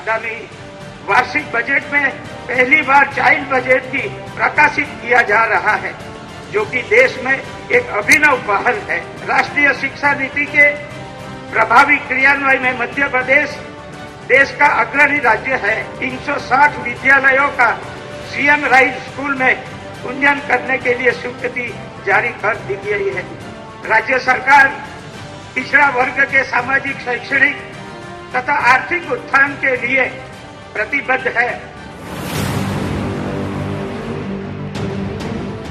आगामी वार्षिक बजट में पहली बार चाइल्ड बजट भी प्रकाशित किया जा रहा है, जो कि देश में एक अभिनव पहल है। राष्ट्रीय शिक्षा नीति के प्रभावी क्रियान्वयन में मध्य प्रदेश देश का अग्रणी राज्य है। 360 विद्यालयों का सीएम राइज स्कूल में उन्नयन करने के लिए स्वीकृति जारी कर दी गई है। राज्य सरकार पिछड़ा वर्ग के सामाजिक, शैक्षणिक तथा आर्थिक उत्थान के लिए प्रतिबद्ध है।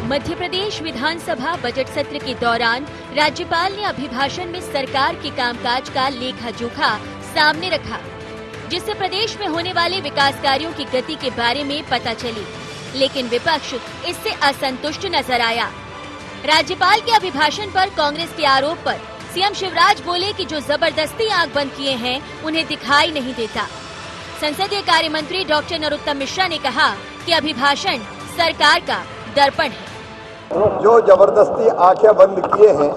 मध्य प्रदेश विधानसभा बजट सत्र के दौरान राज्यपाल ने अभिभाषण में सरकार के कामकाज का लेखा जोखा सामने रखा, जिससे प्रदेश में होने वाले विकास कार्यों की गति के बारे में पता चली। लेकिन विपक्ष इससे असंतुष्ट नजर आया। राज्यपाल के अभिभाषण पर कांग्रेस के आरोप पर सीएम शिवराज बोले कि जो जबरदस्ती आंख बंद किए हैं उन्हें दिखाई नहीं देता। संसदीय कार्य मंत्री डॉक्टर नरोत्तम मिश्रा ने कहा कि अभिभाषण सरकार का दर्पण है। जो जबरदस्ती आंखें बंद किए हैं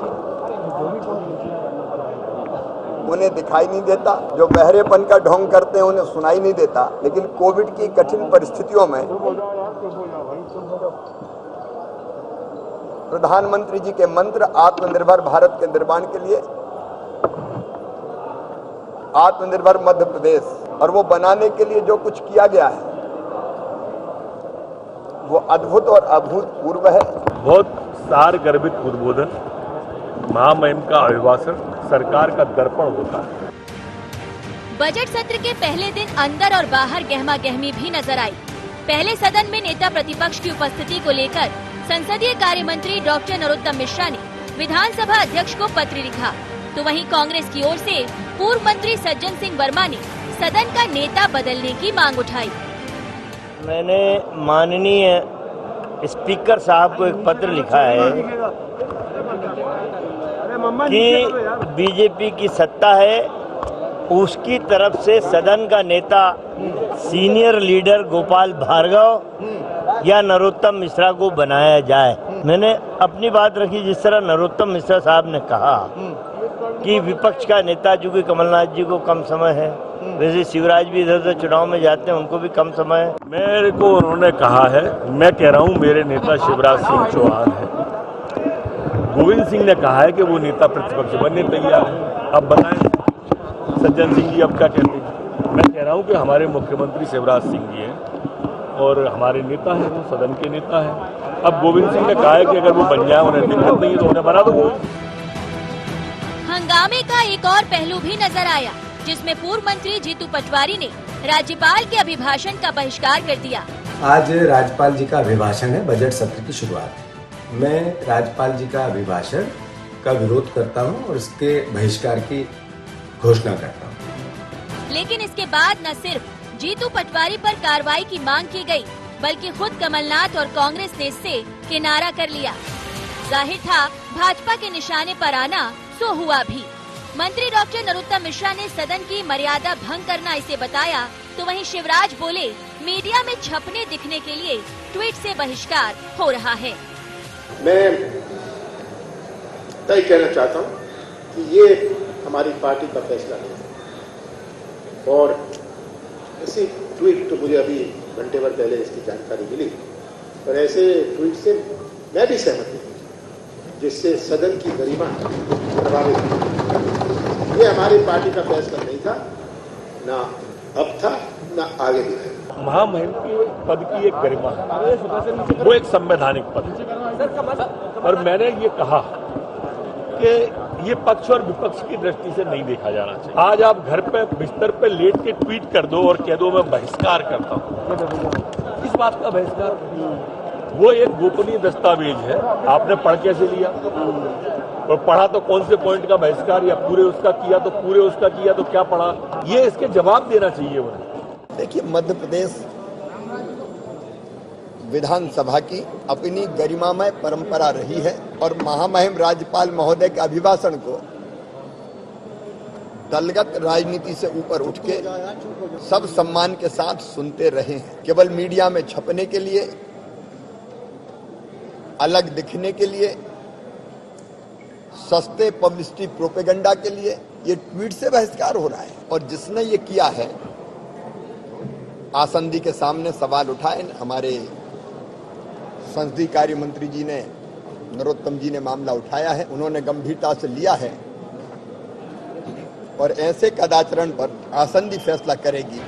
उन्हें दिखाई नहीं देता, जो बहरेपन का ढोंग करते हैं उन्हें सुनाई नहीं देता। लेकिन कोविड की कठिन परिस्थितियों में प्रधानमंत्री जी के मंत्र आत्मनिर्भर भारत के निर्माण के लिए आत्मनिर्भर मध्य प्रदेश, और वो बनाने के लिए जो कुछ किया गया है वो अद्भुत और अभूतपूर्व है। बहुत सार गर्भित उद्बोधन, महामहिम का अभिभाषण सरकार का दर्पण होता है। बजट सत्र के पहले दिन अंदर और बाहर गहमा गहमी भी नजर आई। पहले सदन में नेता प्रतिपक्ष की उपस्थिति को लेकर संसदीय कार्य मंत्री डॉक्टर नरोत्तम मिश्रा ने विधानसभा अध्यक्ष को पत्र लिखा, तो वहीं कांग्रेस की ओर से पूर्व मंत्री सज्जन सिंह वर्मा ने सदन का नेता बदलने की मांग उठाई। मैंने माननीय स्पीकर साहब को एक पत्र लिखा है कि बीजेपी की सत्ता है, उसकी तरफ से सदन का नेता सीनियर लीडर गोपाल भार्गव या नरोत्तम मिश्रा को बनाया जाए। मैंने अपनी बात रखी, जिस तरह नरोत्तम मिश्रा साहब ने कहा कि विपक्ष का नेता चूंकि कमलनाथ जी को कम समय है, वैसे शिवराज भी इधर उधर चुनाव में जाते हैं, उनको भी कम समय है। मेरे को उन्होंने कहा है, मैं कह रहा हूँ मेरे नेता शिवराज सिंह चौहान है। गोविंद सिंह ने कहा है कि वो नेता प्रतिपक्ष बनने तैयार है। अब बताएं सज्जन सिंह जी अब क्या कहते हैं। मैं कह रहा हूँ कि हमारे मुख्यमंत्री शिवराज सिंह जी हैं और हमारे नेता हैं, वो सदन के नेता हैं। अब गोविंद सिंह ने कहा है कि अगर वो बन जाए उन्हें दिक्कत नहीं है तो उन्हें बना दो। हंगामे का एक और पहलू भी नजर आया, जिसमें पूर्व मंत्री जीतू पटवारी ने राज्यपाल के अभिभाषण का बहिष्कार कर दिया। आज राज्यपाल जी का अभिभाषण है, बजट सत्र की शुरुआत है। मैं राज्यपाल जी का अभिभाषण का विरोध करता हूं और इसके बहिष्कार की घोषणा करता हूं। लेकिन इसके बाद न सिर्फ जीतू पटवारी पर कार्रवाई की मांग की गई, बल्कि खुद कमलनाथ और कांग्रेस ने इससे किनारा कर लिया। जाहिर था भाजपा के निशाने पर आना सो हुआ भी। मंत्री डॉक्टर नरोत्तम मिश्रा ने सदन की मर्यादा भंग करना इसे बताया, तो वहीं शिवराज बोले मीडिया में छपने दिखने के लिए ट्वीट से बहिष्कार हो रहा है। मैं तय कहना चाहता हूं कि ये हमारी पार्टी का फैसला है और ऐसी ट्वीट तो मुझे अभी घंटे भर पहले इसकी जानकारी मिली, और ऐसे ट्वीट से मैं भी सहमत हूं जिससे सदन की गरिमा प्रभावित हुई। ये हमारी पार्टी का फैसला नहीं था, ना अब था, ना आगे भी रहेगा। महामहिम की पद की एक गरिमा है, वो एक संवैधानिक पद है। और मैंने ये कहा कि ये पक्ष और विपक्ष की दृष्टि से नहीं देखा जाना चाहिए। आज आप घर पे बिस्तर पे लेट के ट्वीट कर दो और कह दो मैं बहिष्कार करता हूँ। इस बात का बहिष्कार, वो एक गोपनीय दस्तावेज है, आपने पढ़ कैसे लिया? और पढ़ा तो कौन से पॉइंट का बहिष्कार, या पूरे उसका किया तो पूरे उसका किया तो क्या पढ़ा? ये इसके जवाब देना चाहिए उन्हें। देखिए, मध्य प्रदेश विधानसभा की अपनी गरिमामय परंपरा रही है और महामहिम राज्यपाल महोदय के अभिभाषण को दलगत राजनीति से ऊपर उठ के सब सम्मान के साथ सुनते रहे हैं। केवल मीडिया में छपने के लिए, अलग दिखने के लिए, सस्ते पब्लिसिटी प्रोपेगेंडा के लिए ये ट्वीट से बहिष्कार हो रहा है। और जिसने ये किया है आसंदी के सामने सवाल उठाए। हमारे संसदीय कार्य मंत्री जी ने, नरोत्तम जी ने मामला उठाया है, उन्होंने गंभीरता से लिया है और ऐसे कदाचरण पर आसंदी फैसला करेगी।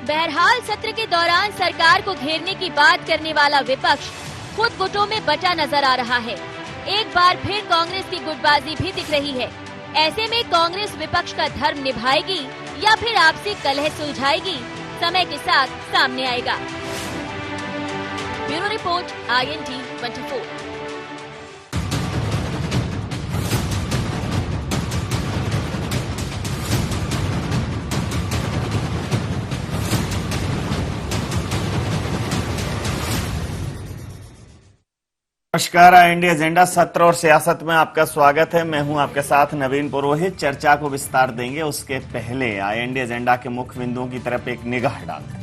बहरहाल सत्र के दौरान सरकार को घेरने की बात करने वाला विपक्ष खुद गुटों में बटा नजर आ रहा है। एक बार फिर कांग्रेस की गुटबाजी भी दिख रही है। ऐसे में कांग्रेस विपक्ष का धर्म निभाएगी या फिर आपसी कलह सुलझाएगी, समय के साथ सामने आएगा। Bureau report, IND 24। नमस्कार, IND एजेंडा सत्र और सियासत में आपका स्वागत है। मैं हूं आपके साथ नवीन पुरोहित। चर्चा को विस्तार देंगे उसके पहले IND एजेंडा के मुख्य बिंदुओं की तरफ एक निगाह डालते हैं।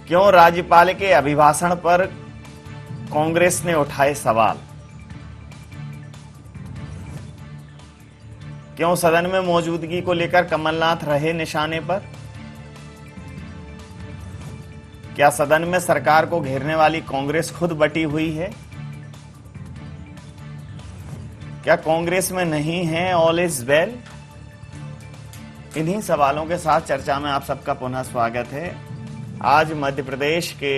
क्यों राज्यपाल के अभिभाषण पर कांग्रेस ने उठाए सवाल? क्यों सदन में मौजूदगी को लेकर कमलनाथ रहे निशाने पर? क्या सदन में सरकार को घेरने वाली कांग्रेस खुद बटी हुई है? क्या कांग्रेस में नहीं है ऑल इज वेल? इन्हीं सवालों के साथ चर्चा में आप सबका पुनः स्वागत है। आज मध्य प्रदेश के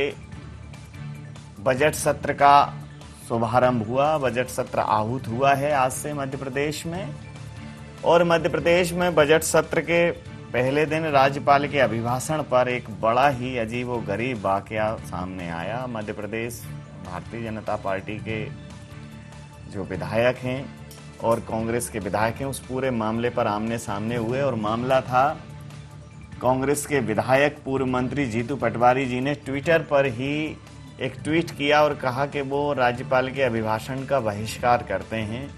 बजट सत्र का शुभारंभ हुआ। बजट सत्र आहूत हुआ है आज से मध्य प्रदेश में, और मध्य प्रदेश में बजट सत्र के पहले दिन राज्यपाल के अभिभाषण पर एक बड़ा ही अजीबोगरीब वाकया सामने आया। मध्य प्रदेश भारतीय जनता पार्टी के जो विधायक हैं और कांग्रेस के विधायक हैं उस पूरे मामले पर आमने सामने हुए, और मामला था कांग्रेस के विधायक पूर्व मंत्री जीतू पटवारी जी ने ट्विटर पर ही एक ट्वीट किया और कहा कि वो राज्यपाल के अभिभाषण का बहिष्कार करते हैं।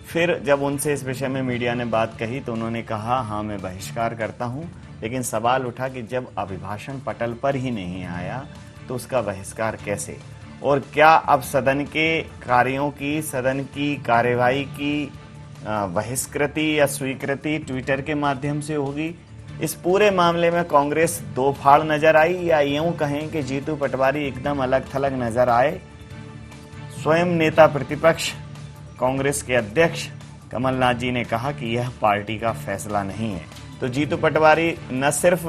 फिर जब उनसे इस विषय में मीडिया ने बात कही तो उन्होंने कहा, हाँ मैं बहिष्कार करता हूं, लेकिन सवाल उठा कि जब अभिभाषण पटल पर ही नहीं आया तो उसका बहिष्कार कैसे? और क्या अब सदन के कार्यों की, सदन की कार्यवाही की बहिष्कृति या स्वीकृति ट्विटर के माध्यम से होगी? इस पूरे मामले में कांग्रेस दो फाड़ नजर आई, या यूं कहें कि जीतू पटवारी एकदम अलग थलग नजर आए। स्वयं नेता प्रतिपक्ष कांग्रेस के अध्यक्ष कमलनाथ जी ने कहा कि यह पार्टी का फैसला नहीं है। तो जीतू पटवारी न सिर्फ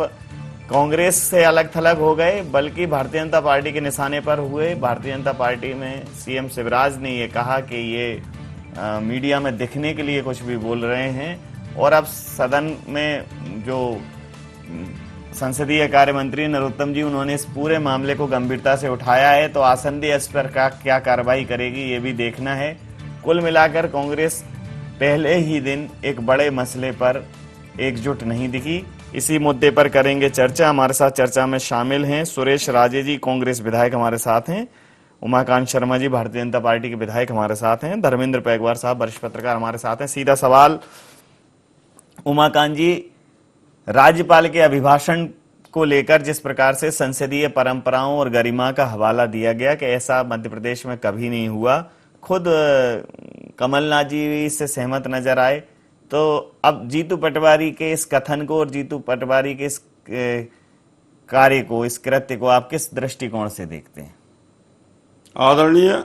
कांग्रेस से अलग थलग हो गए बल्कि भारतीय जनता पार्टी के निशाने पर हुए। भारतीय जनता पार्टी में सीएम शिवराज ने यह कहा कि ये मीडिया में दिखने के लिए कुछ भी बोल रहे हैं, और अब सदन में जो संसदीय कार्य मंत्री नरोत्तम जी, उन्होंने इस पूरे मामले को गंभीरता से उठाया है। तो आसंदी इस पर क्या कार्रवाई करेगी ये भी देखना है। कुल मिलाकर कांग्रेस पहले ही दिन एक बड़े मसले पर एकजुट नहीं दिखी। इसी मुद्दे पर करेंगे चर्चा। हमारे साथ चर्चा में शामिल हैं सुरेश राजे जी, कांग्रेस विधायक हमारे साथ हैं। उमाकांत शर्मा जी, भारतीय जनता पार्टी के विधायक हमारे साथ हैं। धर्मेंद्र पैगवार साहब, वरिष्ठ पत्रकार हमारे साथ हैं। सीधा सवाल उमाकांत जी, राज्यपाल के अभिभाषण को लेकर जिस प्रकार से संसदीय परंपराओं और गरिमा का हवाला दिया गया कि ऐसा मध्य प्रदेश में कभी नहीं हुआ, खुद कमलनाथ जी इससे सहमत नजर आए, तो अब जीतू पटवारी के इस कथन को और जीतू पटवारी के इस कार्य को, इस कृत्य को आप किस दृष्टिकोण से देखते हैं? आदरणीय,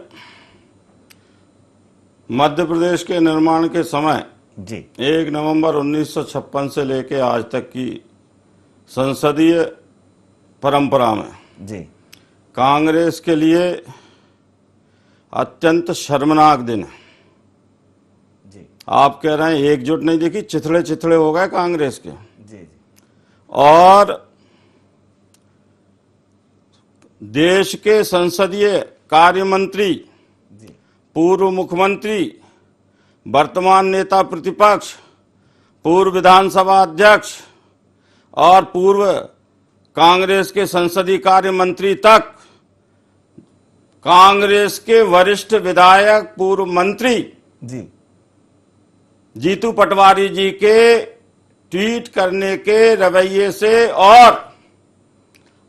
मध्य प्रदेश के निर्माण के समय जी 1 नवंबर 1956 से लेकर आज तक की संसदीय परंपरा में जी कांग्रेस के लिए अत्यंत शर्मनाक दिन है। जी आप कह रहे हैं एकजुट नहीं देखी, चिथड़े चिथड़े हो गए कांग्रेस के। जी और देश के संसदीय कार्य मंत्री, जी पूर्व मुख्यमंत्री, वर्तमान नेता प्रतिपक्ष, पूर्व विधानसभा अध्यक्ष और पूर्व कांग्रेस के संसदीय कार्य मंत्री तक, कांग्रेस के वरिष्ठ विधायक, पूर्व मंत्री जी जीतू पटवारी जी के ट्वीट करने के रवैये से और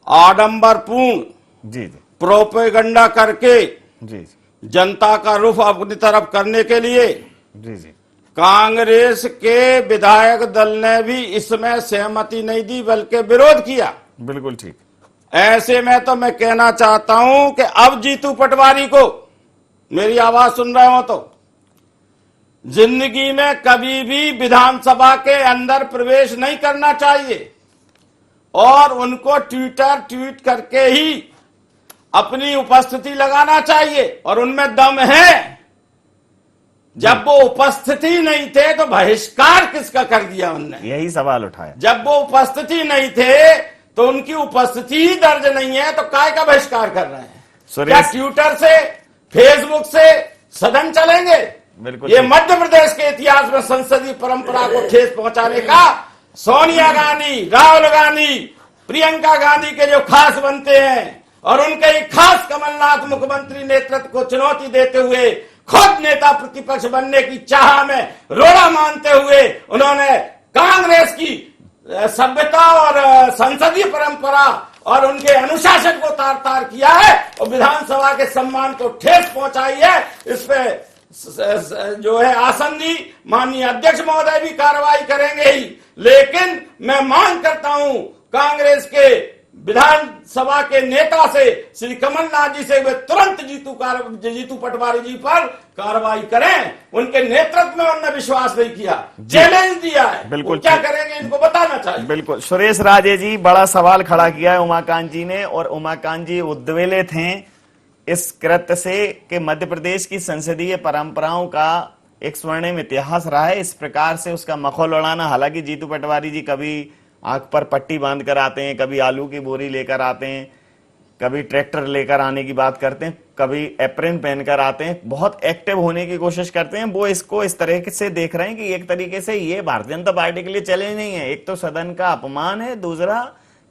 आडंबरपूर्ण जी प्रोपेगंडा करके जी जनता का रुख अपनी तरफ करने के लिए जी जी कांग्रेस के विधायक दल ने भी इसमें सहमति नहीं दी बल्कि विरोध किया। बिल्कुल ठीक। ऐसे में तो मैं कहना चाहता हूं कि अब जीतू पटवारी को, मेरी आवाज सुन रहे हो तो, जिंदगी में कभी भी विधानसभा के अंदर प्रवेश नहीं करना चाहिए और उनको ट्वीट करके ही अपनी उपस्थिति लगाना चाहिए और उनमें दम है। जब वो उपस्थिति नहीं थे तो बहिष्कार किसका कर दिया उनने? यही सवाल उठाया। जब वो उपस्थिति नहीं थे तो उनकी उपस्थिति ही दर्ज नहीं है तो काय का बहिष्कार कर रहे हैं? क्या ट्विटर से, फेसबुक से सदन चलेंगे? बिल्कुल। ये मध्य प्रदेश के इतिहास में संसदीय परंपरा को ठेस पहुंचाने का सोनिया गांधी, राहुल गांधी, प्रियंका गांधी के जो खास बनते हैं और उनके ही खास कमलनाथ मुख्यमंत्री नेतृत्व को चुनौती देते हुए खुद नेता प्रतिपक्ष बनने की चाह में रोड़ा मानते हुए उन्होंने कांग्रेस की सभ्यता और संसदीय परंपरा और उनके अनुशासन को तार तार किया है और विधानसभा के सम्मान को ठेस पहुंचाई है। इस पे जो है आसंदी माननीय अध्यक्ष महोदय भी कार्रवाई करेंगे ही, लेकिन मैं मांग करता हूं कांग्रेस के विधानसभा के नेता से, श्री कमलनाथ जी से, वे तुरंत जीतू पटवारी जी पर कार्रवाई करें। उनके नेतृत्व में उन्होंने विश्वास नहीं किया, चैलेंज दिया है। बिल्कुल क्या करेंगे इनको बताना चाहिए। बिल्कुल। सुरेश राजे जी, बड़ा सवाल खड़ा किया है उमाकांत जी ने, और उमाकांत जी उद्वेलित हैं इस कृत्य से कि मध्य प्रदेश की संसदीय परंपराओं का एक स्वर्णिम इतिहास रहा है, इस प्रकार से उसका मखौल उड़ाना। हालांकि जीतू पटवारी जी कभी आंख पर पट्टी बांध कर आते हैं, कभी आलू की बोरी लेकर आते हैं, कभी ट्रैक्टर लेकर आने की बात करते हैं, कभी एप्रिन पहनकर आते हैं, बहुत एक्टिव होने की कोशिश करते हैं। वो इसको इस तरह से देख रहे हैं कि एक तरीके से ये भारतीय जनता पार्टी के लिए चैलेंज नहीं है, एक तो सदन का अपमान है, दूसरा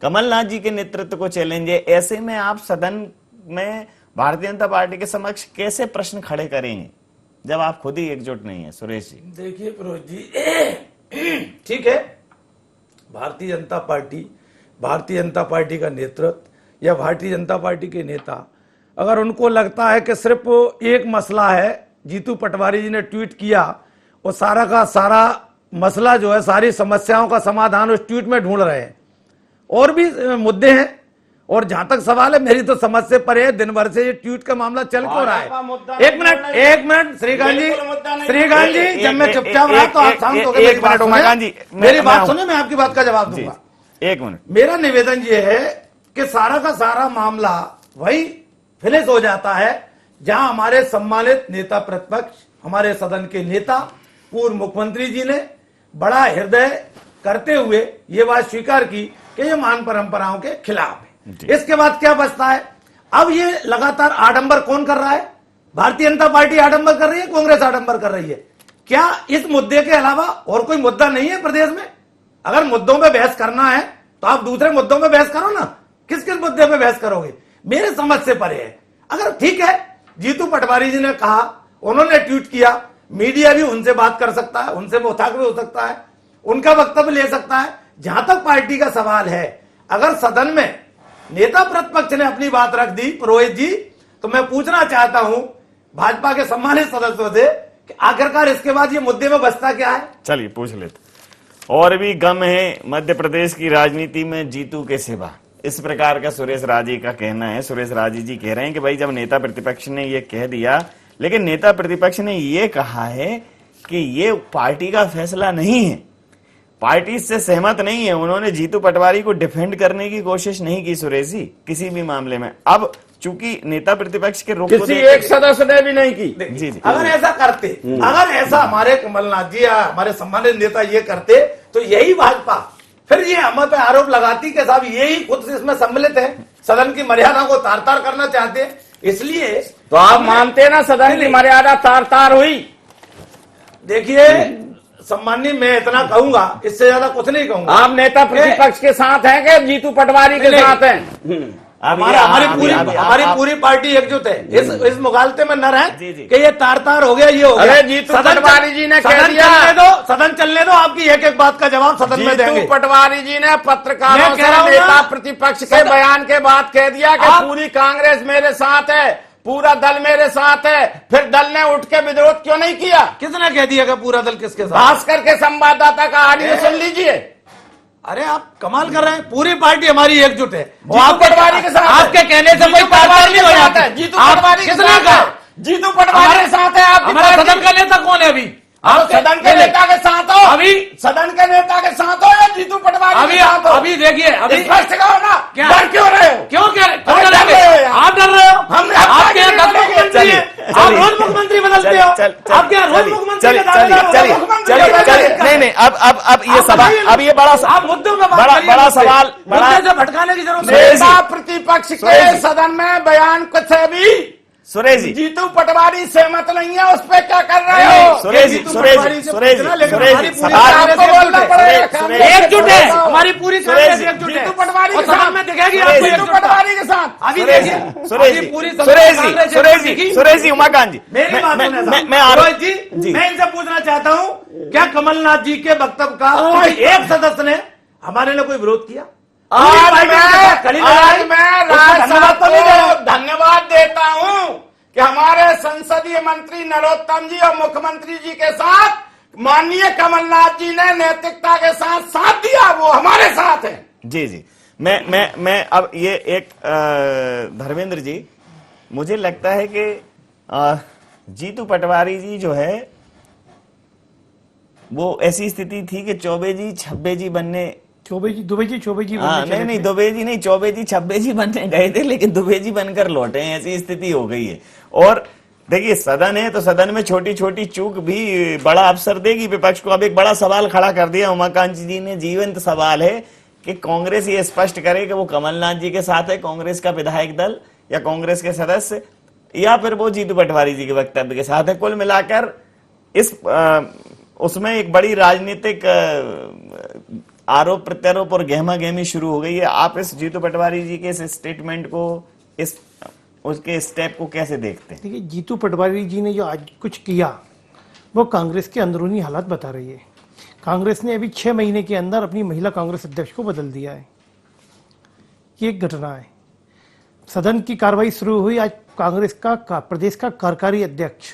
कमलनाथ जी के नेतृत्व को चैलेंज है। ऐसे में आप सदन में भारतीय जनता पार्टी के समक्ष कैसे प्रश्न खड़े करेंगे जब आप खुद ही एकजुट नहीं है? सुरेश जी। देखिए फिरोज जी, ठीक है, भारतीय जनता पार्टी का नेतृत्व या भारतीय जनता पार्टी के नेता, अगर उनको लगता है कि सिर्फ एक मसला है, जीतू पटवारी जी ने ट्वीट किया और सारा का सारा मसला जो है, सारी समस्याओं का समाधान उस ट्वीट में ढूंढ रहे हैं, और भी मुद्दे हैं। और जहां तक सवाल है, मेरी तो समझ से परे है, दिन भर से ये ट्वीट का मामला चल क्यों रहा है? एक मिनट श्रीकांत जी, जब मैं चुपचाप रहा तो आप शांत होकर मेरी बात सुने, मैं आपकी बात का जवाब दूंगा। एक मिनट। मेरा निवेदन ये है कि सारा का सारा मामला वही फिनिश हो जाता है जहां हमारे सम्मानित नेता प्रतिपक्ष, हमारे सदन के नेता, पूर्व मुख्यमंत्री जी ने बड़ा हृदय करते हुए ये बात स्वीकार की कि ये महान परंपराओं के खिलाफ है। इसके बाद क्या बचता है? अब ये लगातार आडंबर कौन कर रहा है? भारतीय जनता पार्टी आडंबर कर रही है, कांग्रेस आडंबर कर रही है। क्या इस मुद्दे के अलावा और कोई मुद्दा नहीं है प्रदेश में? अगर मुद्दों पे बहस करना है तो आप दूसरे मुद्दों पे बहस करो ना। किस किस मुद्दे पे बहस करोगे? मेरे समझ से परे है। अगर ठीक है, जीतू पटवारी जी ने कहा, उन्होंने ट्वीट किया, मीडिया भी उनसे बात कर सकता है, उनसे मुखातिब हो सकता है, उनका वक्तव्य ले सकता है। जहां तक पार्टी का सवाल है, अगर सदन में नेता प्रतिपक्ष ने अपनी बात रख दी, पुरोहित जी, तो मैं पूछना चाहता हूं भाजपा के सम्मानित सदस्यों से कि आखिरकार इसके बाद ये मुद्दे में बचता क्या है? चलिए पूछ लेते। और भी गम है मध्य प्रदेश की राजनीति में जीतू के सिवा, इस प्रकार का सुरेश राजी का कहना है। सुरेश राजी जी कह रहे हैं कि भाई जब नेता प्रतिपक्ष ने ये कह दिया, लेकिन नेता प्रतिपक्ष ने ये कहा है कि ये पार्टी का फैसला नहीं है, पार्टी इससे सहमत नहीं है। उन्होंने जीतू पटवारी को डिफेंड करने की कोशिश नहीं की सुरेश जी किसी भी मामले में। अब चूंकि नेता प्रतिपक्ष के रुख किसी एक सदस्य ने भी नहीं की। जी। अगर ऐसा करते, अगर ऐसा हमारे कमलनाथ जी या हमारे सम्मानित नेता ये करते, तो यही भाजपा फिर ये हम पे आरोप लगाती कि साहब यही खुद से इसमें सम्मिलित है, सदन की मर्यादा को तार तार करना चाहते हैं। इसलिए तो आप मानते ना सदन की मर्यादा तार तार हुई? देखिए सम्मानी, मैं इतना कहूंगा, इससे ज्यादा कुछ नहीं कहूंगा। आप नेता प्रतिपक्ष के साथ हैं कि जीतू पटवारी के साथ हैं? हमारी पूरी पार्टी एकजुट है। इस मुगालते में न रहे कि ये तार तार हो गया, ये हो गया। जीतू पटवारी जी ने कह दिया, सदन चलने दो, आपकी एक एक बात का जवाब सदन में देंगे। जीतू पटवारी जी ने पत्रकारों से नेता प्रतिपक्ष के बयान के बाद कह दिया कि पूरी कांग्रेस मेरे साथ है, पूरा दल मेरे साथ है, फिर दल ने उठ के विरोध क्यों नहीं किया? किसने कह दिया कि पूरा दल किसके साथ? भास्कर के संवाददाता का ऑडियो सुन लीजिए। अरे आप कमाल कर रहे हैं, पूरी पार्टी हमारी एकजुट है। जीतू पटवारी के साथ आपके कहने से कोई तालमेल नहीं हो जाता है। जीतू पटवारी के साथ है, जीतू पटवारी के साथ है। आप हमारा सदन का नेता कौन है अभी? आप सदन के नेता के साथ हो, अभी सदन के नेता के साथ हो या जीतू पटवारी के साथ हो? अभी देखिए, अभी स्पष्ट कहो ना, डर क्यों रहे हो? क्यों कह रहे? आप डर रहे हो? हम आपके यहाँ मुख्यमंत्री है, आप रोज मुख्यमंत्री बदलते हो। आपके यहाँ रोज मुख्यमंत्री नहीं, अब ये सवाल, अब ये बड़ा आप मुद्दों में बड़ा सवाल, मुद्दे से भटकाने की जरूरत नहीं। नेता प्रतिपक्ष के सदन में बयान कुछ है भी सुरेश जी, जीतू पटवारी सहमत नहीं है, उस पे क्या कर रहे हो? सुरेश जी, आपको बोलना पड़ेगा। एकजुट है हमारी पूरी कांग्रेस, एकजुट है। जीतू पटवारी के सदन साथ में दिखेगी आपको जीतू एकजुटता। पटवारी के साथ अभी देखिए, सुरेश जी, उमाकांत जी, मेरी बात सुने साहब। मैं आ रहा रोहित जी, मैं इनसे पूछना चाहता हूँ, क्या कमलनाथ जी के वक्तव्य का एक सदस्य ने हमारे लिए कोई विरोध किया? आज मैं राजसभा को धन्यवाद देता हूं कि हमारे संसदीय मंत्री नरोत्तम जी और मुख्यमंत्री जी के साथ माननीय कमलनाथ जी ने नैतिकता के साथ साथ दिया, वो हमारे साथ है। जी जी, मैं अब ये एक धर्मेंद्र जी, मुझे लगता है कि जीतू पटवारी जी जो है वो ऐसी स्थिति थी कि चौबे जी छब्बे जी बनने, दुबे जी नहीं दुबे जी नहीं, चौबे जी छब्बे जी बनने गए थे, लेकिन दुबे जी बनकर लौटे हैं, ऐसी स्थिति हो गई है। और देखिए सदन है तो सदन में छोटी छोटी चूक भी बड़ा अवसर देगी विपक्ष को। अब एक बड़ा सवाल खड़ा कर दिया उमाकांत जी ने, जीवंत सवाल है कि कांग्रेस ये स्पष्ट करे कि वो कमलनाथ जी के साथ है, कांग्रेस का विधायक दल या कांग्रेस के सदस्य, या फिर वो जीतू पटवारी जी के वक्तव्य के साथ है। कुल मिलाकर इस उसमें एक बड़ी राजनीतिक आरोप प्रत्यारोप और गहमा गहमी शुरू हो गई है। आप इस जीतू पटवारी जी के इस स्टेटमेंट को, इस उसके स्टेप को कैसे देखते हैं? देखिए, जीतू पटवारी जी ने जो आज कुछ किया वो कांग्रेस के अंदरूनी हालात बता रही है। कांग्रेस ने अभी 6 महीने के अंदर अपनी महिला कांग्रेस अध्यक्ष को बदल दिया है। ये एक घटना है। सदन की कार्रवाई शुरू हुई, आज कांग्रेस का प्रदेश का कार्यकारी अध्यक्ष,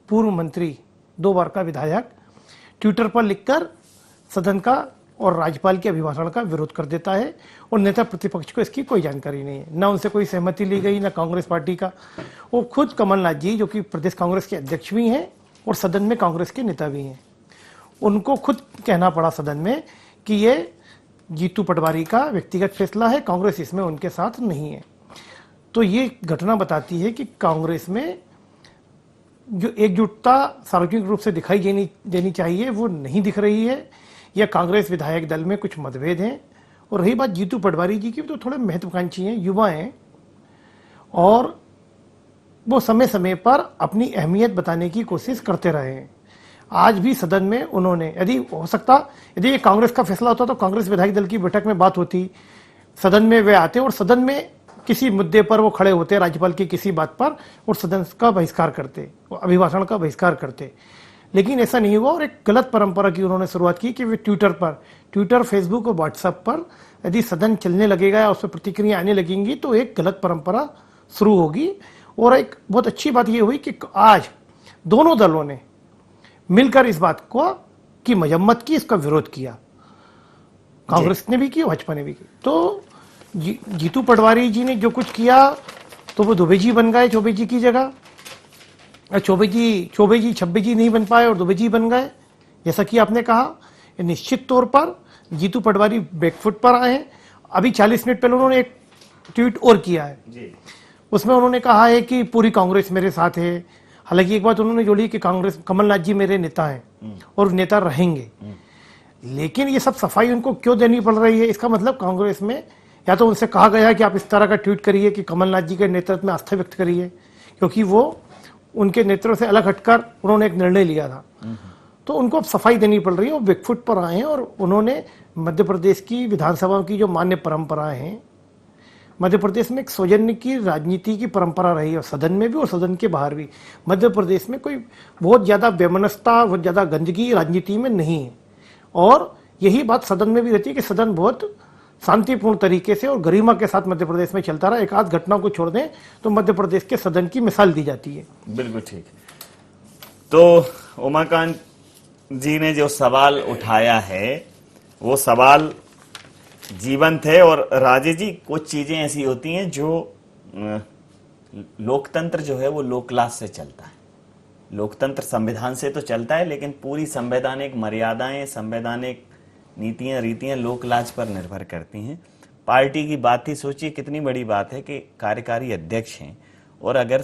पूर्व मंत्री, 2 बार का विधायक, ट्विटर पर लिखकर सदन का और राज्यपाल के अभिभाषण का विरोध कर देता है और नेता प्रतिपक्ष को इसकी कोई जानकारी नहीं है, ना उनसे कोई सहमति ली गई, ना कांग्रेस पार्टी का। वो खुद कमलनाथ जी जो कि प्रदेश कांग्रेस के अध्यक्ष भी हैं और सदन में कांग्रेस के नेता भी हैं, उनको खुद कहना पड़ा सदन में कि ये जीतू पटवारी का व्यक्तिगत फैसला है, कांग्रेस इसमें उनके साथ नहीं है। तो ये घटना बताती है कि कांग्रेस में जो एकजुटता सार्वजनिक रूप से दिखाई देनी चाहिए वो नहीं दिख रही है, या कांग्रेस विधायक दल में कुछ मतभेद हैं। और रही बात जीतू पटवारी जी की, तो थोड़े महत्वाकांक्षी हैं, युवा हैं और वो समय समय पर अपनी अहमियत बताने की कोशिश करते रहे हैं। आज भी सदन में उन्होंने, यदि हो सकता, यदि ये कांग्रेस का फैसला होता तो कांग्रेस विधायक दल की बैठक में बात होती, सदन में वे आते और सदन में किसी मुद्दे पर वो खड़े होते, राज्यपाल की किसी बात पर, और सदन का बहिष्कार करते, अभिभाषण का बहिष्कार करते। लेकिन ऐसा नहीं हुआ और एक गलत परंपरा की उन्होंने शुरुआत की कि वे ट्विटर, फेसबुक और व्हाट्सएप पर यदि सदन चलने लगेगा या उस पर प्रतिक्रिया आने लगेंगी तो एक गलत परंपरा शुरू होगी। और एक बहुत अच्छी बात यह हुई कि आज दोनों दलों ने मिलकर इस बात को की मजम्मत की, इसका विरोध किया, कांग्रेस ने भी की, भाजपा ने भी की। तो जीतू पटवारी जी ने जो कुछ किया तो वो दुबे जी बन गए चौबे जी की जगह, चौबे जी छब्बे जी नहीं बन पाए और दुबे जी बन गए, जैसा कि आपने कहा। निश्चित तौर पर जीतू पटवारी बैकफुट पर आए हैं। अभी 40 मिनट पहले उन्होंने एक ट्वीट और किया है जी। उसमें उन्होंने कहा है कि पूरी कांग्रेस मेरे साथ है। हालांकि एक बात उन्होंने जोड़ी कि कांग्रेस, कमलनाथ जी मेरे नेता हैं और नेता रहेंगे, लेकिन ये सब सफाई उनको क्यों देनी पड़ रही है? इसका मतलब कांग्रेस में या तो उनसे कहा गया है कि आप इस तरह का ट्वीट करिए कि कमलनाथ जी के नेतृत्व में आस्था व्यक्त करिए, क्योंकि वो उनके नेतृत्व से अलग हटकर उन्होंने एक निर्णय लिया था, तो उनको अब सफाई देनी पड़ रही है। वो बैकफुट पर आए हैं और उन्होंने मध्य प्रदेश की विधानसभा की जो मान्य परंपराएं हैं, मध्य प्रदेश में एक सौजन्य की राजनीति की परंपरा रही है, सदन में भी और सदन के बाहर भी। मध्य प्रदेश में कोई बहुत ज़्यादा वैमनस्यता, बहुत ज़्यादा गंदगी राजनीति में नहीं है, और यही बात सदन में भी रहती है कि सदन बहुत शांतिपूर्ण तरीके से और गरिमा के साथ मध्य प्रदेश में चलता रहा। एक आध घटना को छोड़ दें तो मध्य प्रदेश के सदन की मिसाल दी जाती है। बिल्कुल ठीक। तो उमाकांत जी ने जो सवाल उठाया है वो सवाल जीवंत है। और राजेश जी, कुछ चीजें ऐसी होती हैं जो लोकतंत्र जो है वो लोकलाज से चलता है। लोकतंत्र संविधान से तो चलता है, लेकिन पूरी संवैधानिक मर्यादाएं, संवैधानिक नीतियां, रीतियां लोकलाज पर निर्भर करती हैं। पार्टी की बात ही सोचिए, कितनी बड़ी बात है कि कार्यकारी अध्यक्ष हैं और अगर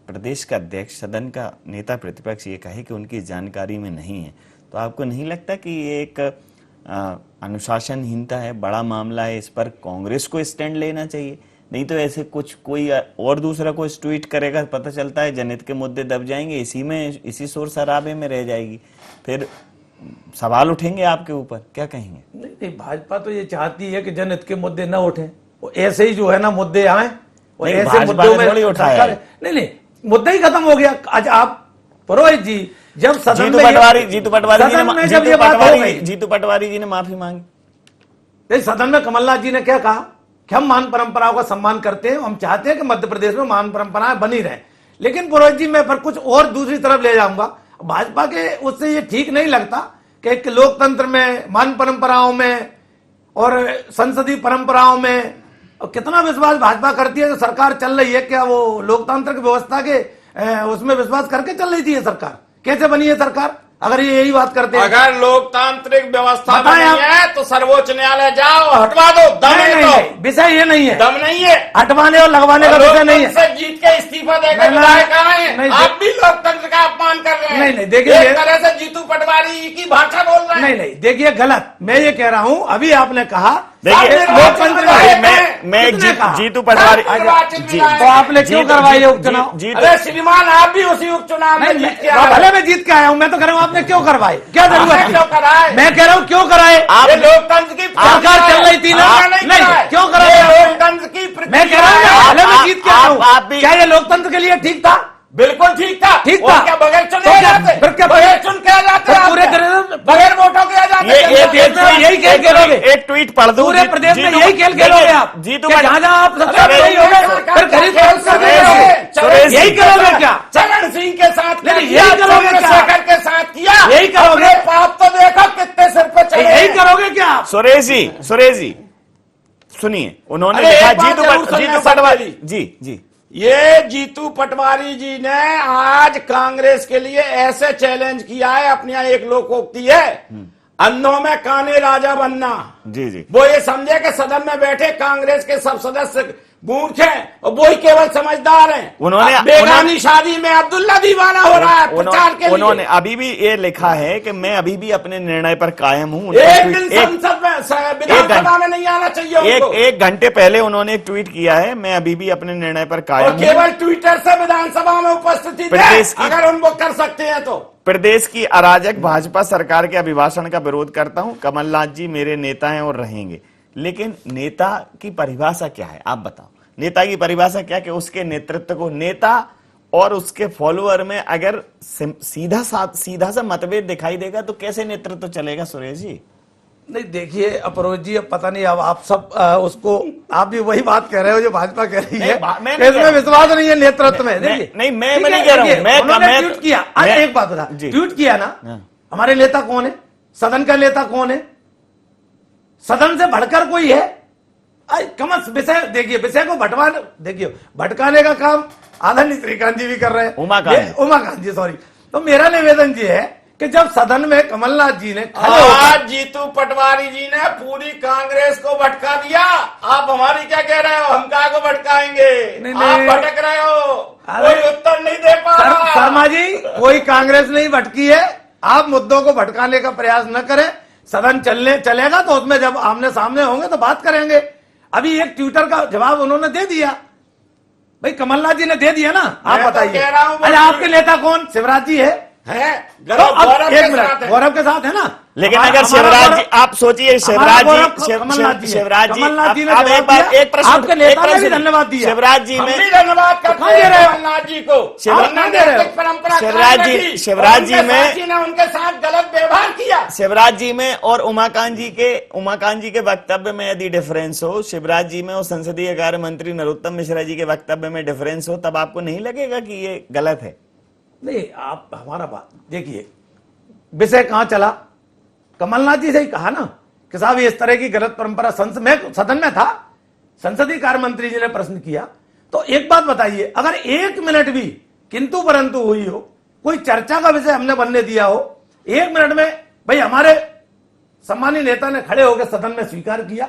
प्रदेश का अध्यक्ष, सदन का नेता प्रतिपक्ष ये कहे कि उनकी जानकारी में नहीं है, तो आपको नहीं लगता कि ये एक अनुशासनहीनता है, बड़ा मामला है, इस पर कांग्रेस को स्टैंड लेना चाहिए? नहीं तो ऐसे कुछ कोई और दूसरा कुछ ट्वीट करेगा, पता चलता है जनहित के मुद्दे दब जाएंगे, इसी शोर शराबे में रह जाएगी, फिर सवाल उठेंगे आपके ऊपर, क्या कहेंगे? नहीं, भाजपा तो ये चाहती है कि जनहित के मुद्दे न उठे, वो ऐसे ही जो है ना मुद्दे आए, वो ऐसे मुद्दों में उठाया। नहीं, मुद्दा ही खत्म हो गया। आज आप पुरोहित जी जब सदन जीतू पटवारी जी ने माफी मांगी। सदन में कमलनाथ जी ने क्या कहा कि हम मान परंपराओं का सम्मान करते हैं, हम चाहते हैं कि मध्य प्रदेश में मान परंपराएं बनी रहे। लेकिन पुरोहित जी मैं पर कुछ और दूसरी तरफ ले जाऊंगा। भाजपा के उससे ये ठीक नहीं लगता कि एक लोकतंत्र में, मान परंपराओं में और संसदीय परंपराओं में कितना विश्वास भाजपा करती है। जो सरकार चल रही है, क्या वो लोकतांत्रिक व्यवस्था के उसमें विश्वास करके चल रही थी ये सरकार? कैसे बनी है सरकार? अगर ये यही बात करते हैं, अगर लोकतांत्रिक व्यवस्था नहीं है तो सर्वोच्च न्यायालय जाओ, हटवा दो। दम नहीं, विषय ये नहीं है, दम नहीं है, हटवाने और लगवाने का विषय नहीं है। जीत के इस्तीफा देकर विधायक आए हैं, आप भी लोकतंत्र का अपमान कर रहे हैं। नहीं, देखिए एक तरह से जीतू पटवारी की भाषा बोल रहे हैं। नहीं, देखिए गलत। मैं ये कह रहा हूं, अभी आपने कहा देखिए मैं जीतू पटवारी जी, तो आपने क्यों करवाई उपचुनाव? अरे श्रीमान, आप भी उसी उपचुनाव में जीत के आए। भले मैं जीत के आया हूं, मैं तो कह रहा हूं आपने क्यों करवाए? क्या जरूरत है? क्यों कराए? मैं कह रहा हूं क्यों कराए? आप लोकतंत्र की सरकार चल रही थी ना, नहीं क्यों कराए? लोकतंत्र की मैं कह रहा हूं भले मैं जीत के आया हूं, क्या ये लोकतंत्र के लिए ठीक था? बिल्कुल ठीक था। ठीक था। क्या बगैर चुने जाते? फिर क्या बगैर चुन के आ जाते? पूरे बगैर वोटों के आ जाते? यही खेल खेलोगे? एक ट्वीट पढ़ दो। पूरे प्रदेश में यही खेल खेलोगे आप? जीतू जहां जहां आप सबसे नहीं हो गए फिर खरीद यही करोगे क्या? चरण सिंह के साथ यही करोगे क्या? शेखर के साथ किया, यही करोगे? पाप तो देखो कितने सिर पे चढ़े। यही करोगे क्या? सुरेश जी सुनिए, उन्होंने लिखा जीतू पटवारी जी ये जीतू पटवारी जी ने आज कांग्रेस के लिए ऐसे चैलेंज किया है। अपने यहाँ एक लोकोक्ति है, अंधों में काने राजा बनना। जी वो ये समझे कि सदन में बैठे कांग्रेस के सब सदस्य मूर्ख हैं और वो ही केवल समझदार हैं। उन्होंने बेगानी शादी में अब्दुल्ला दीवाना हो रहा है प्रचार के लिए। उन्होंने अभी भी ये लिखा है कि मैं अभी भी अपने निर्णय पर कायम हूं। एक दिन संसद में, विधानसभा में नहीं आना चाहिए उनको। एक घंटे पहले उन्होंने एक ट्वीट किया है, मैं अभी भी अपने निर्णय पर कायम हूं। केवल ट्विटर से विधानसभा में उपस्थिति दें, अगर उनको कर सकते हैं तो। प्रदेश की अराजक भाजपा सरकार के अभिभाषण का विरोध करता हूं। कमलनाथ जी मेरे नेता हैं और रहेंगे। लेकिन नेता की परिभाषा क्या है, आप बताओ? नेता की परिभाषा क्या? कि उसके नेतृत्व को, नेता और उसके फॉलोअर में अगर सीधा सा मतभेद दिखाई देगा तो कैसे नेतृत्व चलेगा? सुरेश जी नहीं, देखिए अपरोज जी, अब पता नहीं अब आप सब उसको आप भी वही बात कह रहे हो जो भाजपा कह रही है। इसमें विश्वास नहीं है नेतृत्व में। देखिए नहीं, मैं नहीं कह रहा हूं। उन्होंने ट्वीट किया, एक बात बता, ट्वीट किया ना, हमारे नेता कौन है? सदन का नेता कौन है? सदन से बढ़कर कोई है? विषय देखिए, विषय को भटकाने का काम आदरणीय श्रीकांत जी भी कर रहे हैं, उमाकांत जी सॉरी। तो मेरा निवेदन ये है कि जब सदन में कमलनाथ जी ने आज जीतू पटवारी जी ने पूरी कांग्रेस को भटका दिया। आप हमारी क्या कह रहे हो? हम कहा को भटकाएंगे? आप भटक रहे हो, कोई उत्तर नहीं दे पा रहा। शर्मा जी, कोई कांग्रेस नहीं भटकी है। आप मुद्दों को भटकाने का प्रयास न करें। सदन चलेगा तो उसमें जब आमने सामने होंगे तो बात करेंगे। अभी एक ट्विटर का जवाब उन्होंने दे दिया, भाई कमलनाथ जी ने दे दिया ना। आप बताइए, अरे आपके नेता कौन? शिवराज जी है, है तो अब एक मिनट, गौरव के साथ है ना। लेकिन अगर शिवराज जी, आप सोचिए शिवराज जी, अब एक बार एक प्रश्न, आपके नेता ने भी धन्यवाद दिया। शिवराज जी में धन्यवाद करते हैं कमलनाथ जी को। शिवराज जी में ने उनके साथ गलत व्यवहार किया। शिवराज जी में और उमाकांत जी के वक्तव्य में यदि डिफरेंस हो, शिवराज जी में और संसदीय कार्य मंत्री नरोत्तम मिश्रा जी के वक्तव्य में डिफरेंस हो, तब आपको नहीं लगेगा कि ये गलत है? नहीं, आप हमारा बात देखिए, विषय कहां चला, कमलनाथ जी से ही कहा ना कि साहब इस तरह की गलत परंपरा सदन में था, संसदीय कार्य मंत्री जी ने प्रश्न किया। तो एक बात बताइए, अगर 1 मिनट भी किंतु परंतु हुई हो, कोई चर्चा का विषय हमने बनने दिया हो, 1 मिनट में भाई हमारे सम्मानीय नेता ने खड़े होकर सदन में स्वीकार किया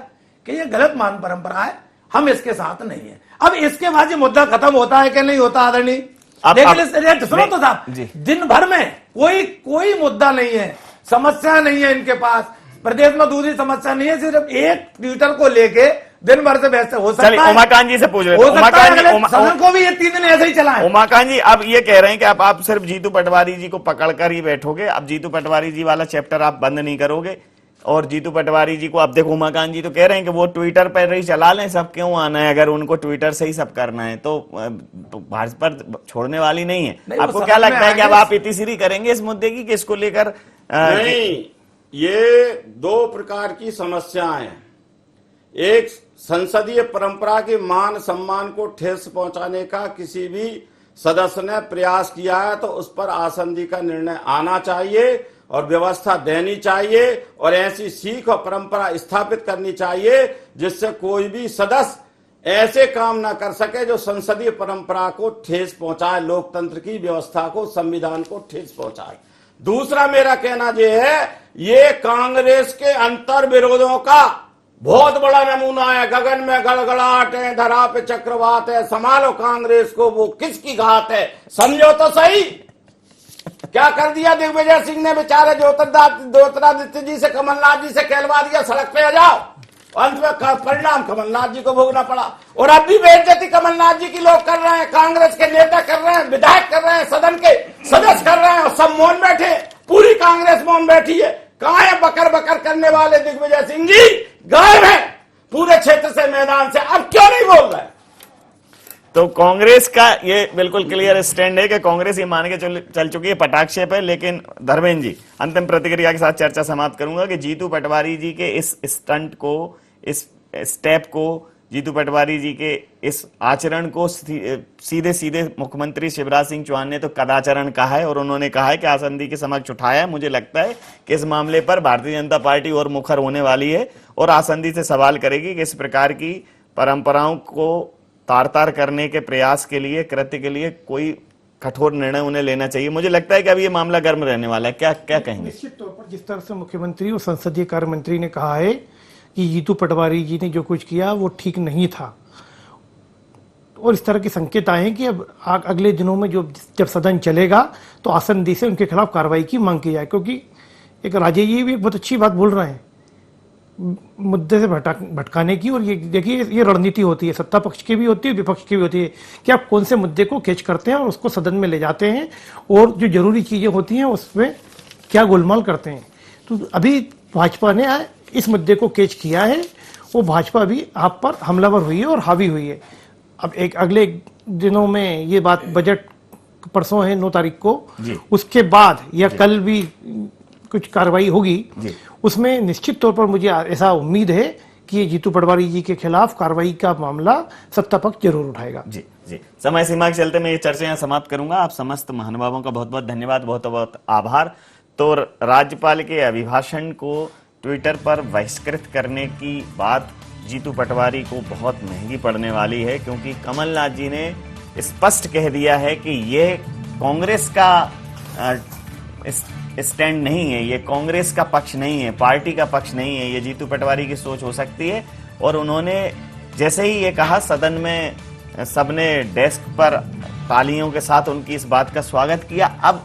कि यह गलत मान परंपरा है, हम इसके साथ नहीं है। अब इसके बाद ये मुद्दा खत्म होता है कि नहीं होता आदरणीय? लेकिन सुनो तो साहब, दिन भर में कोई मुद्दा नहीं है, समस्या नहीं है इनके पास, प्रदेश में दूसरी समस्या नहीं है, सिर्फ एक ट्विटर को लेके दिन भर से बहस हो सकता है। उमाकांत जी से पूछ रहे हैं, सदन को भी ये 3 दिन ऐसे ही चला है। उमाकांत जी, अब ये कह रहे हैं कि आप सिर्फ जीतू पटवारी जी को पकड़कर ही बैठोगे, अब जीतू पटवारी जी वाला चैप्टर आप बंद नहीं करोगे, और जीतू पटवारी जी को अब देखो, उमाकांत जी तो कह रहे हैं कि वो ट्विटर पर ही चला लें, सब क्यों आना है, अगर उनको ट्विटर से ही सब करना है तो भाजपा छोड़ने वाली नहीं है। आपको क्या लगता है कि अब आप इतिश्री करेंगे इस मुद्दे की, कि इसको लेकर? नहीं, ये 2 प्रकार की समस्याएं हैं। एक, संसदीय परंपरा के मान सम्मान को ठेस पहुंचाने का किसी भी सदस्य ने प्रयास किया है तो उस पर आसंदी का निर्णय आना चाहिए और व्यवस्था देनी चाहिए, और ऐसी सीख और परंपरा स्थापित करनी चाहिए जिससे कोई भी सदस्य ऐसे काम ना कर सके जो संसदीय परंपरा को ठेस पहुंचाए, लोकतंत्र की व्यवस्था को, संविधान को ठेस पहुंचाए। दूसरा मेरा कहना यह है, ये कांग्रेस के अंतर विरोधों का बहुत बड़ा नमूना है। गगन में गड़गड़ाहट है, धरा पे चक्रवात है, संभालो कांग्रेस को, वो किसकी घात है, समझो तो सही। क्या कर दिया दिग्विजय सिंह ने बेचारे ज्योतिरादित्य जी से, कमलनाथ जी से कहलवा दिया सड़क पे आ जाओ, अंत में परिणाम कमलनाथ जी को भोगना पड़ा। और अब भी बेइज्जती कमलनाथ जी की लोग कर रहे हैं, कांग्रेस के नेता कर रहे हैं, विधायक कर रहे हैं, सदन के सदस्य कर रहे हैं, और सब मौन बैठे, पूरी कांग्रेस मौन बैठी है। कहां है बकर बकर करने वाले दिग्विजय सिंह जी? गायब है पूरे क्षेत्र से, मैदान से। अब क्यों नहीं बोल रहे? तो कांग्रेस का ये बिल्कुल क्लियर स्टैंड है कि कांग्रेस ये मान के चल चुकी है पटाक्षेप है। लेकिन धर्मेंद्र जी, अंतिम प्रतिक्रिया के साथ चर्चा समाप्त करूंगा कि जीतू पटवारी जी के इस स्टंट को, इस स्टेप को, जीतू पटवारी जी के इस आचरण को सीधे सीधे मुख्यमंत्री शिवराज सिंह चौहान ने तो कदाचरण कहा है, और उन्होंने कहा है कि आसंदी के समक्ष उठाया है। मुझे लगता है कि इस मामले पर भारतीय जनता पार्टी और मुखर होने वाली है और आसंदी से सवाल करेगी कि इस प्रकार की परंपराओं को तार तार करने के प्रयास के लिए, कृत्य के लिए कोई कठोर निर्णय उन्हें लेना चाहिए। मुझे लगता है कि अब ये मामला गर्म रहने वाला है। क्या कहेंगे? निश्चित तौर पर जिस तरह से मुख्यमंत्री और संसदीय कार्य मंत्री ने कहा है कि जीतू पटवारी जी ने जो कुछ किया वो ठीक नहीं था, और इस तरह के संकेत आए हैं कि अब अगले दिनों में जब सदन चलेगा तो आसंदी से उनके खिलाफ कार्रवाई की मांग की जाए। क्योंकि एक राजे जी भी एक बहुत अच्छी बात बोल रहे हैं मुद्दे से भटकाने की, और ये देखिए ये रणनीति होती है, सत्ता पक्ष की भी होती है, विपक्ष की भी होती है कि आप कौन से मुद्दे को कैच करते हैं और उसको सदन में ले जाते हैं, और जो जरूरी चीजें होती हैं उसमें क्या गोलमाल करते हैं। तो अभी भाजपा ने इस मुद्दे को कैच किया है, वो भाजपा भी आप पर हमलावर हुई है और हावी हुई है। अब एक अगले दिनों में ये बात, बजट परसों है 9 तारीख को, उसके बाद या कल भी कुछ कार्रवाई होगी, उसमें निश्चित तौर पर मुझे ऐसा उम्मीद है कि ये जीतू पटवारी जी के खिलाफ कार्रवाई का मामला सत्ता पक्ष जरूर उठाएगा। जी जी, समय सीमा के चलते मैं ये चर्चा यहाँ समाप्त करूंगा। आप समस्त महानुभावों का बहुत बहुत धन्यवाद, बहुत बहुत आभार। तो राज्यपाल के अभिभाषण को ट्विटर पर बहिष्कृत करने की बात जीतू पटवारी को बहुत महंगी पड़ने वाली है, क्योंकि कमलनाथ जी ने स्पष्ट कह दिया है कि ये कांग्रेस का स्टैंड नहीं है, ये कांग्रेस का पक्ष नहीं है, पार्टी का पक्ष नहीं है, ये जीतू पटवारी की सोच हो सकती है। और उन्होंने जैसे ही ये कहा, सदन में सबने डेस्क पर तालियों के साथ उनकी इस बात का स्वागत किया। अब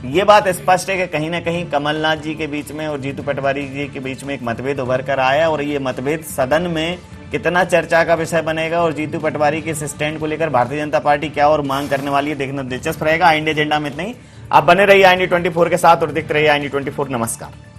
ये बात स्पष्ट है कि कहीं ना कहीं कमलनाथ जी के बीच में और जीतू पटवारी जी के बीच में एक मतभेद उभर कर आया, और ये मतभेद सदन में कितना चर्चा का विषय बनेगा और जीतू पटवारी के इस स्टैंड को लेकर भारतीय जनता पार्टी क्या और मांग करने वाली है, देखना दिलचस्प रहेगा। इंडिया एजेंडा में इतना ही। आप बने रहिए आई न्यूज़ 24 के साथ और देखते रहिए आई न्यूज़ 24। नमस्कार।